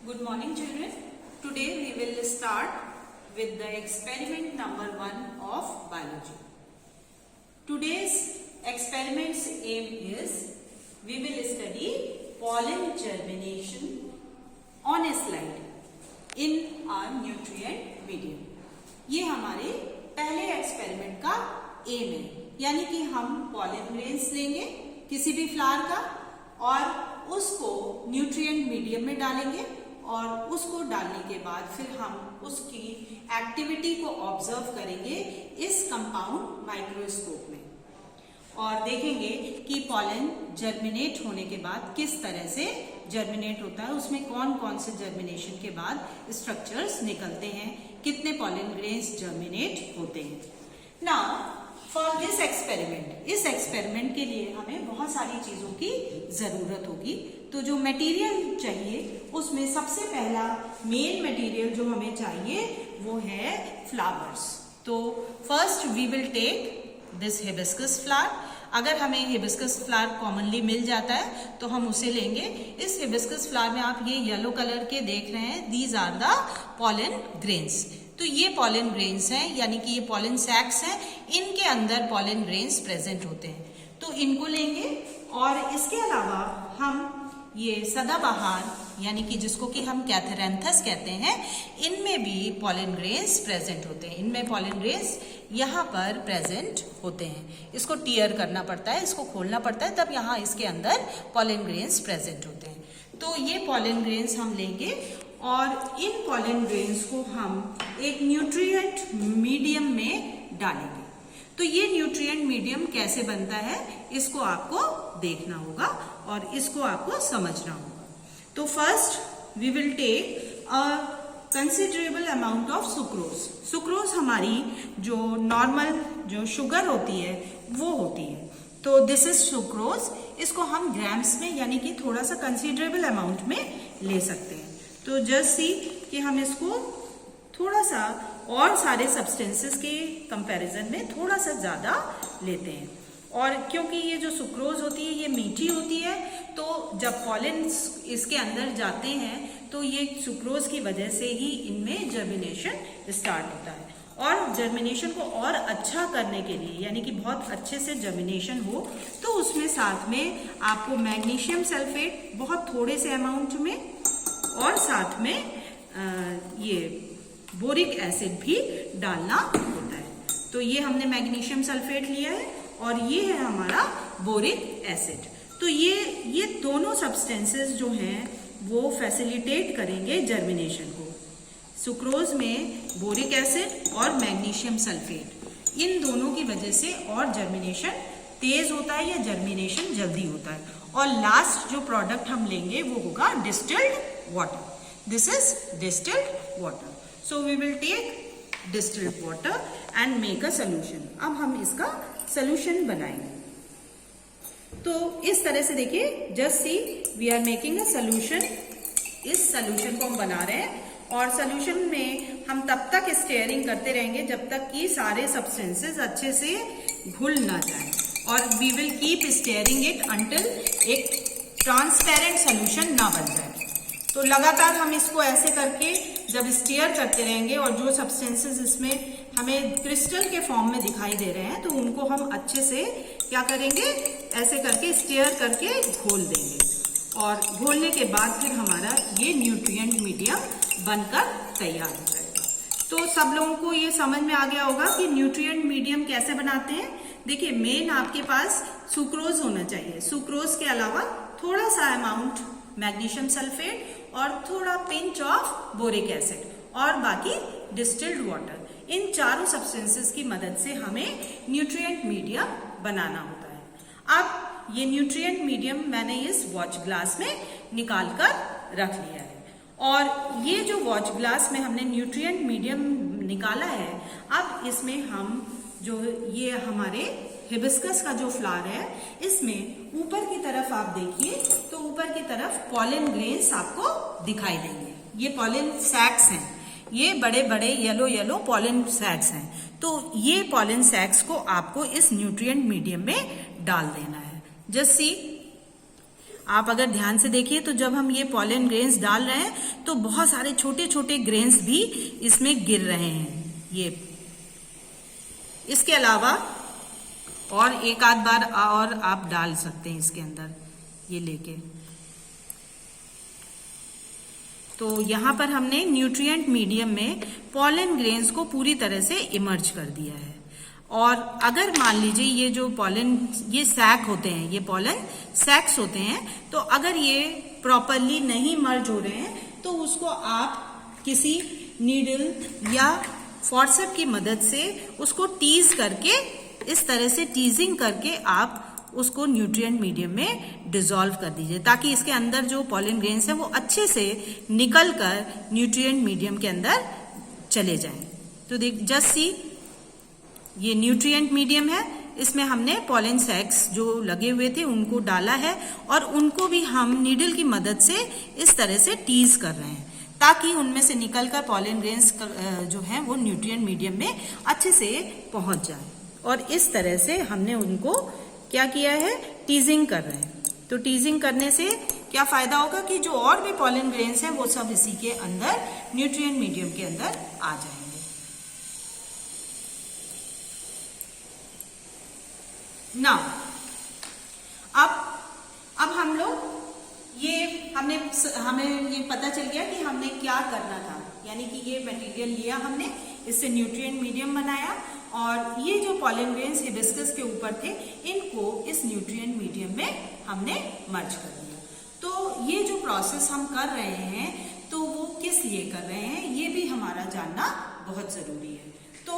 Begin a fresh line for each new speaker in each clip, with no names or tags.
Good morning, children. Today we will start with the experiment number 1 of biology. Today's experiment's aim is we will study pollen germination on a slide in our nutrient medium. ये हमारे पहले experiment का M है, यानी कि हम pollen grains लेंगे किसी भी फ्लावर का और उसको न्यूट्रिएंट मीडियम में डालेंगे और उसको डालने के बाद फिर हम उसकी एक्टिविटी को ऑब्जर्व करेंगे इस कंपाउंड माइक्रोस्कोप में और देखेंगे कि पॉलन जर्मिनेट होने के बाद किस तरह से जर्मिनेट होता है, उसमें कौन कौन से जर्मिनेशन के बाद स्ट्रक्चर्स निकलते हैं, कितने पॉलन ग्रेन्स जर्मिनेट होते हैं. नाउ फॉर दिस एक्सपेरिमेंट, इस एक्सपेरिमेंट के लिए हमें बहुत सारी चीजों की जरूरत होगी. तो जो मटेरियल चाहिए उसमें सबसे पहला मेन मटेरियल जो हमें चाहिए वो है फ्लावर्स. तो first we will take this hibiscus flower. अगर हमें हिबिस्कस फ्लावर कॉमनली मिल जाता है तो हम उसे लेंगे. इस हिबिस्कस फ्लावर में आप ये येलो कलर के देख रहे हैं, these are the pollen grains. तो ये पॉलन ग्रेन्स हैं, यानी कि ये पॉलन सैक्स हैं, इनके अंदर पॉलन ग्रेन्स प्रेजेंट होते हैं. तो इनको लेंगे और इसके अलावा हम ये सदाबहार यानी कि जिसको कि हम कैथेरेंथस कहते हैं, इनमें भी पॉलन ग्रेन्स प्रेजेंट होते हैं. इनमें पॉलन ग्रेन्स यहाँ पर प्रेजेंट होते हैं. इसको टीयर करना पड़ता है, इसको खोलना पड़ता है, तब यहाँ इसके अंदर पॉलन ग्रेन्स प्रेजेंट होते हैं. तो ये पॉलन ग्रेन्स हम लेंगे और इन पॉलन ग्रेन्स को हम एक न्यूट्रिएंट मीडियम में डालेंगे. तो ये न्यूट्रिएंट मीडियम कैसे बनता है इसको आपको देखना होगा और इसको आपको समझना होगा. तो first we will take a considerable amount of sucrose. Sucrose हमारी जो नॉर्मल जो शुगर होती है वो होती है. तो दिस इज सुक्रोज. इसको हम ग्राम्स में यानी कि थोड़ा सा कंसिडरेबल अमाउंट में ले सकते हैं. तो जस्ट सी कि हम इसको थोड़ा सा और सारे सब्सटेंसेस के कंपैरिजन में थोड़ा सा ज़्यादा लेते हैं. और क्योंकि ये जो सुक्रोज होती है ये मीठी होती है, तो जब पॉलन इसके अंदर जाते हैं तो ये सुक्रोज की वजह से ही इनमें जर्मिनेशन स्टार्ट होता है. और जर्मिनेशन को और अच्छा करने के लिए, यानी कि बहुत अच्छे से जर्मिनेशन हो, तो उसमें साथ में आपको मैग्नीशियम सल्फेट बहुत थोड़े से अमाउंट में और साथ में ये बोरिक एसिड भी डालना होता है. तो ये हमने मैग्नीशियम सल्फेट लिया है और ये है हमारा बोरिक एसिड. तो ये दोनों सब्सटेंसेस जो हैं वो फैसिलिटेट करेंगे जर्मिनेशन को. सुक्रोज में बोरिक एसिड और मैग्नीशियम सल्फेट, इन दोनों की वजह से और जर्मिनेशन तेज होता है या जर्मिनेशन जल्दी होता है. और लास्ट जो प्रोडक्ट हम लेंगे वो होगा distilled water. This is distilled water. So we will take distilled water and make a solution. अब हम इसका सोल्यूशन बनाएंगे. तो इस तरह से देखिए, just see we are making a solution. इस सोल्यूशन को हम बना रहे हैं और सोल्यूशन में हम तब तक स्टेयरिंग करते रहेंगे जब तक कि सारे सब्सटेंसेस अच्छे से घुल ना जाए. और we will keep stirring it until एक ट्रांसपेरेंट सोल्यूशन ना बन जाए. तो लगातार हम इसको ऐसे करके जब स्टेयर करते रहेंगे और जो सब्सटेंसेस इसमें हमें क्रिस्टल के फॉर्म में दिखाई दे रहे हैं तो उनको हम अच्छे से क्या करेंगे, ऐसे करके स्टेयर करके घोल देंगे. और घोलने के बाद फिर हमारा ये न्यूट्रिएंट मीडियम बनकर तैयार हो जाएगा. तो सब लोगों को ये समझ में आ गया होगा कि न्यूट्रिएंट मीडियम कैसे बनाते हैं. देखिए, मेन आपके पास सुक्रोज होना चाहिए. सुक्रोज के अलावा थोड़ा सा अमाउंट मैग्नीशियम सल्फेट और थोड़ा पिंच ऑफ बोरिक एसिड और बाकी डिस्टिल्ड वाटर. इन चारों सब्सटेंसेस की मदद से हमें न्यूट्रिएंट मीडियम बनाना होता है. अब ये न्यूट्रिएंट मीडियम मैंने इस वॉच ग्लास में निकाल कर रख लिया है. और ये जो वॉच ग्लास में हमने न्यूट्रिएंट मीडियम निकाला है, अब इसमें हम जो ये हमारे हिबिस्कस का जो फ्लावर है, इसमें ऊपर की तरफ आप देखिए तो ऊपर की तरफ पॉलन ग्रेन्स आपको दिखाई देंगे. ये पॉलन सैक्स हैं, ये बड़े बड़े येलो येलो पॉलन सैक्स हैं. तो ये पॉलन सैक्स को आपको इस न्यूट्रिएंट मीडियम में डाल देना है. जस्ट सी आप अगर ध्यान से देखिए तो जब हम ये पॉलन ग्रेन्स डाल रहे हैं तो बहुत सारे छोटे छोटे ग्रेन्स भी इसमें गिर रहे हैं। ये इसके अलावा और एक आध बार और आप डाल सकते हैं इसके अंदर ये लेके। तो यहाँ पर हमने न्यूट्रिएंट मीडियम में पॉलन ग्रेन्स को पूरी तरह से इमर्ज कर दिया है। और अगर मान लीजिए ये जो पॉलन, ये सैक होते हैं, ये पॉलन सैक्स होते हैं, तो अगर ये प्रॉपरली नहीं मर्ज हो रहे हैं तो उसको आप किसी नीडल या फॉर्सेप की मदद से उसको टीज करके, इस तरह से टीजिंग करके आप उसको न्यूट्रिएंट मीडियम में डिसॉल्व कर दीजिए, ताकि इसके अंदर जो पॉलन ग्रेन्स है वो अच्छे से निकल कर न्यूट्रिएंट मीडियम के अंदर चले जाएं। तो देख, जस्ट सी, ये न्यूट्रिएंट मीडियम है, इसमें हमने पॉलन सैक्स जो लगे हुए थे उनको डाला है और उनको भी हम नीडल की मदद से इस तरह से टीज कर रहे हैं, ताकि उनमें से निकलकर पॉलन ग्रेन्स जो हैं वो न्यूट्रिएंट मीडियम में अच्छे से पहुंच जाए। और इस तरह से हमने उनको क्या किया है, टीजिंग कर रहे हैं। तो टीजिंग करने से क्या फायदा होगा कि जो और भी पॉलन ग्रेन्स हैं वो सब इसी के अंदर न्यूट्रिएंट मीडियम के अंदर आ जाएंगे। नाउ अब हम लोग हमें ये पता चल गया कि हमने क्या करना था, यानी कि ये मटेरियल लिया हमने, इससे न्यूट्रिएंट मीडियम बनाया और ये जो पॉलन ग्रेन्स हिबिस्कस के ऊपर थे इनको इस न्यूट्रिएंट मीडियम में हमने मर्ज कर दिया। तो ये जो प्रोसेस हम कर रहे हैं तो वो किस लिए कर रहे हैं ये भी हमारा जानना बहुत जरूरी है। तो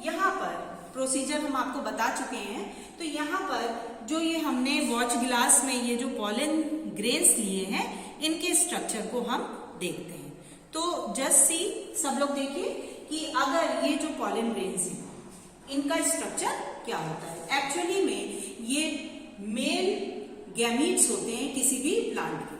यहाँ पर प्रोसीजर हम आपको बता चुके हैं। तो यहाँ पर जो ये हमने वॉच ग्लास में ये जो पॉलन ग्रेन्स लिए हैं इनके स्ट्रक्चर को हम देखते हैं। तो जस्ट सी, सब लोग देखिए कि अगर ये जो पॉलन ग्रेन्स हैं इनका स्ट्रक्चर क्या होता है। एक्चुअली में ये मेल गैमीट्स होते हैं किसी भी प्लांट के।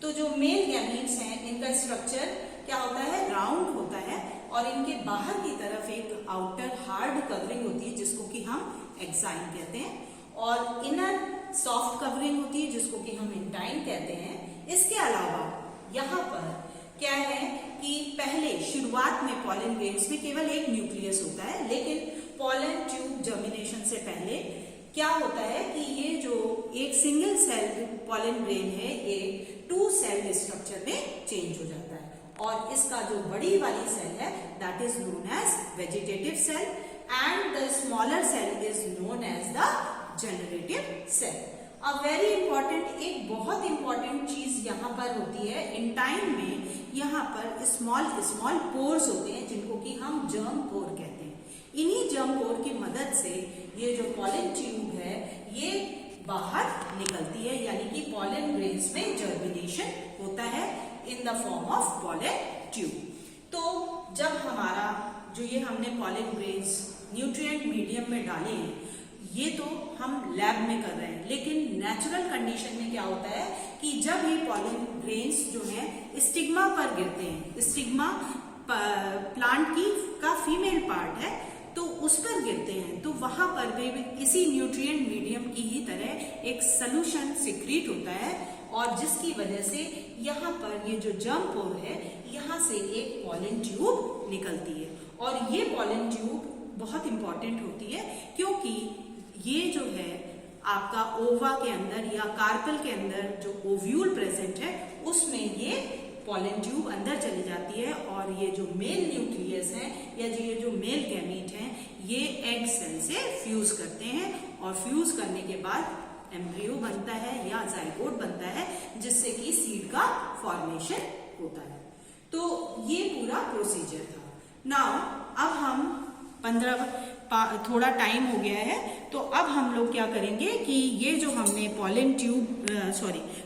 तो जो मेल गैमीट्स हैं इनका स्ट्रक्चर क्या होता है, राउंड होता है और इनके बाहर की तरफ एक आउटर हार्ड कवरिंग होती है जिसको कि हम एक्साइन कहते हैं, और इनर सॉफ्ट कवरिंग होती है जिसको कि हम इंटाइन कहते हैं। इसके अलावा यहाँ पर क्या है कि पहले शुरुआत में पॉलन ग्रेन्स में केवल एक न्यूक्लियस होता है, लेकिन पॉलन ट्यूब जर्मिनेशन से पहले क्या होता है कि ये जो एक सिंगल सेल पॉलन ग्रेन है ये 2 सेल स्ट्रक्चर में चेंज हो जाता है और इसका जो बड़ी वाली सेल है that is known as vegetative cell and the smaller cell is known as the generative cell. अब वेरी इंपॉर्टेंट, एक बहुत इंपॉर्टेंट चीज यहाँ पर होती है, इन टाइम में यहाँ पर स्मॉल स्मॉल पोर्स होते हैं जिनको कि हम जर्म पोर कहते हैं। इन्हीं जर्म पोर की मदद से ये जो पॉलन ट्यूब है ये बाहर निकलती है, यानी कि पॉलन ग्रेन्स में जर्मिनेशन होता है in the form of pollen tube. तो जब हमारा जो ये हमने पॉलन ग्रेन्स न्यूट्रिएंट मीडियम में डाले हैं ये तो हम लैब में कर रहे हैं, लेकिन नेचुरल कंडीशन में क्या होता है कि जब ये पॉलन ग्रेन्स जो है स्टिग्मा पर गिरते हैं, स्टिग्मा प्लांट का फीमेल पार्ट है तो उस पर गिरते हैं, तो वहां पर भी इसी न्यूट्रिएंट मीडियम की ही तरह एक सॉल्यूशन सिक्रीट होता है और जिसकी वजह से यहाँ पर ये जो जर्म पोर है यहाँ से एक पॉलन ट्यूब निकलती है। और ये पॉलन ट्यूब बहुत इंपॉर्टेंट होती है क्योंकि ये जो है आपका ओवा के अंदर या कार्पल के अंदर जो ओव्यूल प्रेजेंट है उसमें ये पॉलन ट्यूब अंदर चली जाती है और ये जो मेल न्यूक्लियस है या ये जो मेल गैमीट है ये एग सेल से फ्यूज करते हैं और फ्यूज करने के बाद एम्ब्रियो बनता है या जाइगोट बनता है जिससे कि सीड का फॉर्मेशन होता है। तो ये पूरा प्रोसीजर था। नाउ अब हम थोड़ा टाइम हो गया है तो अब हम लोग क्या करेंगे कि ये जो हमने पॉलन ट्यूब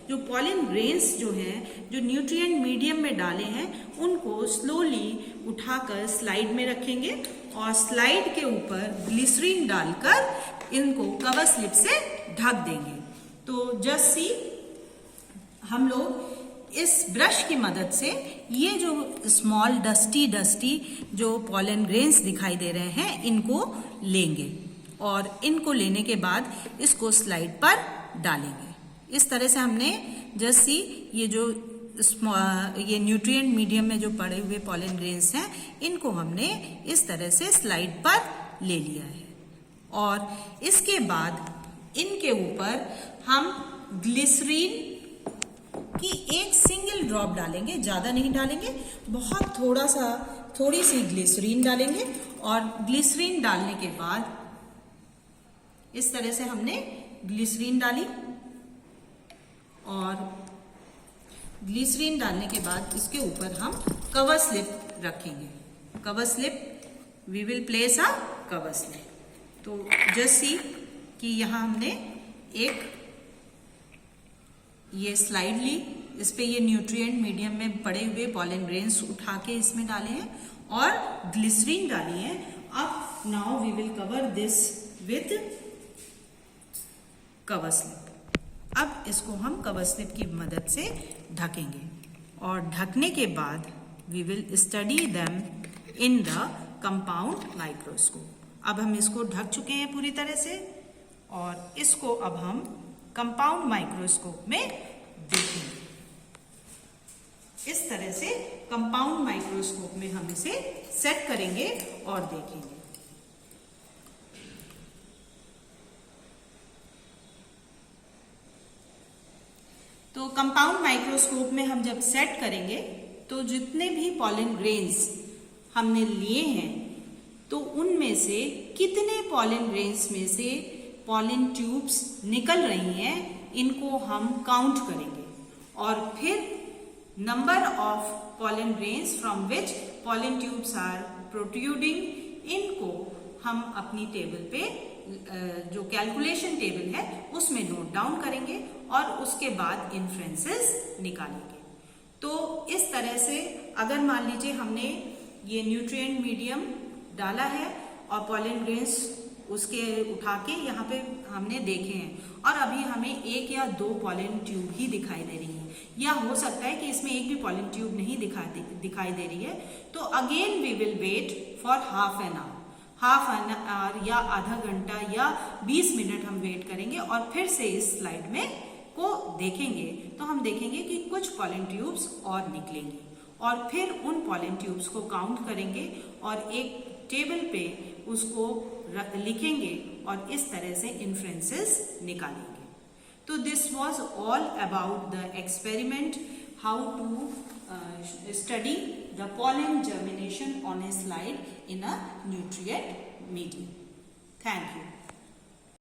जो पॉलन ग्रेन्स जो हैं जो न्यूट्रिएंट मीडियम में डाले हैं उनको स्लोली उठाकर स्लाइड में रखेंगे और स्लाइड के ऊपर ग्लिसरीन डालकर इनको कवर स्लिप से ढक देंगे। तो जस्ट सी, हम लोग इस ब्रश की मदद से ये जो स्मॉल डस्टी जो पॉलन ग्रेन्स दिखाई दे रहे हैं इनको लेंगे और इनको लेने के बाद इसको स्लाइड पर डालेंगे। इस तरह से हमने जस्ट सी ये न्यूट्रिएंट मीडियम में जो पड़े हुए पॉलन ग्रेन्स हैं, इनको हमने इस तरह से स्लाइड पर ले लिया है। और इसके बाद इनके ऊपर हम ग्लिसरीन की एक सिंगल ड्रॉप डालेंगे, ज्यादा नहीं डालेंगे, बहुत थोड़ी सी ग्लिसरीन डालेंगे। और ग्लिसरीन डालने के बाद इस तरह से हमने ग्लिसरीन डाली, और ग्लिसरीन डालने के बाद इसके ऊपर हम कवर स्लिप रखेंगे। Cover slip, we will place a cover slip. तो जस्ट सी कि यहाँ हमने एक ये स्लाइड ली, इस पे ये न्यूट्रिएंट मीडियम में पड़े हुए पॉलन ग्रेन्स उठा के इसमें डाले हैं और ग्लिसरीन डाली है। अब now we will cover this with cover slip. अब इसको हम कवर स्लिप की मदद से ढकेंगे, और ढकने के बाद we will study them in the compound microscope. अब हम इसको ढक चुके हैं पूरी तरह से, और इसको अब हम कंपाउंड माइक्रोस्कोप में देखेंगे। इस तरह से कंपाउंड माइक्रोस्कोप में हम इसे सेट करेंगे और देखेंगे। तो कंपाउंड माइक्रोस्कोप में हम जब सेट करेंगे तो जितने भी पॉलन ग्रेन्स हमने लिए हैं, तो उनमें से कितने पॉलन ग्रेन्स में से पॉलन ट्यूब्स निकल रही हैं, इनको हम काउंट करेंगे। और फिर number of pollen grains from which pollen tubes are protruding, इनको हम अपनी टेबल पे जो कैलकुलेशन टेबल है उसमें नोट डाउन करेंगे, और उसके बाद इन्फ्रेंसेस निकालेंगे। तो इस तरह से अगर मान लीजिए हमने ये न्यूट्रिएंट मीडियम डाला है और पॉलन ग्रेन्स उसके उठा के यहाँ पे हमने देखे हैं, और अभी हमें 1 या 2 पॉलन ट्यूब ही दिखाई दे रही है, या हो सकता है कि इसमें एक भी पॉलन ट्यूब नहीं दिखाई दे रही है, तो again we will wait for half an hour या आधा घंटा या 20 मिनट हम वेट करेंगे, और फिर से इस स्लाइड में को देखेंगे तो हम देखेंगे कि कुछ पॉलन ट्यूब्स और निकलेंगी, और फिर उन पॉलन ट्यूब्स को काउंट करेंगे और एक टेबल पे उसको लिखेंगे, और इस तरह से इन्फ्रेंसेस निकालेंगे। तो this was all about the experiment, how to study the pollen germination on a slide in a nutrient medium. Thank you.